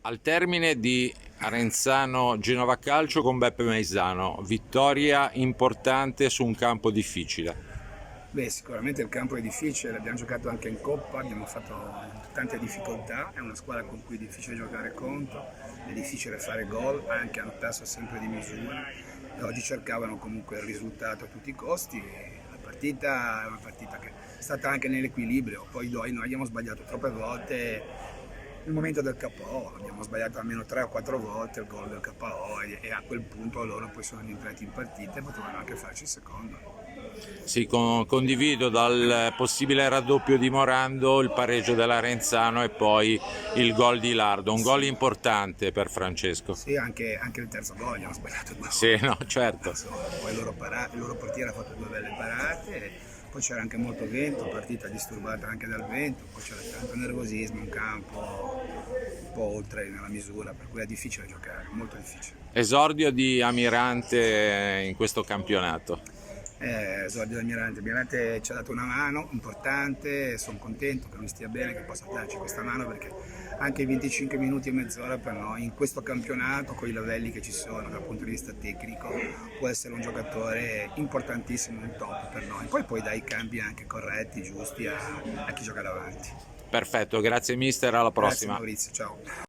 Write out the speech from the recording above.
Al termine di Arenzano Genova Calcio con Beppe Maisano, vittoria importante su un campo difficile. Beh, sicuramente il campo è difficile, abbiamo giocato anche in Coppa, abbiamo fatto tante difficoltà, è una squadra con cui è difficile giocare contro, è difficile fare gol, anche hanno perso sempre di misura e oggi cercavano comunque il risultato a tutti i costi. E la partita è una partita che è stata anche nell'equilibrio, poi noi abbiamo sbagliato troppe volte il momento del KO, abbiamo sbagliato almeno 3 o 4 volte il gol del KO e a quel punto loro poi sono entrati in partita e potevano anche farci il secondo. Sì, condivido dal possibile raddoppio di Morando, il pareggio dell'Arenzano e poi il gol di Lardo, un gol Sì, importante per Francesco. sì, anche il terzo gol, abbiamo sbagliato due Sì, volte. no, certo. Insomma, poi il loro portiere ha fatto due belle parate, poi c'era anche molto vento, partita disturbata anche dal vento, poi c'era tanto nervosismo in campo, un po' oltre nella misura, per cui è difficile giocare, molto difficile. Esordio di Amirante in questo campionato. Esordio Almirante, Almirante ci ha dato una mano importante, sono contento che lui stia bene, che possa darci questa mano perché anche i 25 minuti e mezz'ora per noi in questo campionato, con i livelli che ci sono dal punto di vista tecnico, può essere un giocatore importantissimo, un top per noi. Poi dà i cambi anche corretti, giusti a chi gioca davanti. Perfetto, grazie mister, alla Grazie prossima. Maurizio, ciao.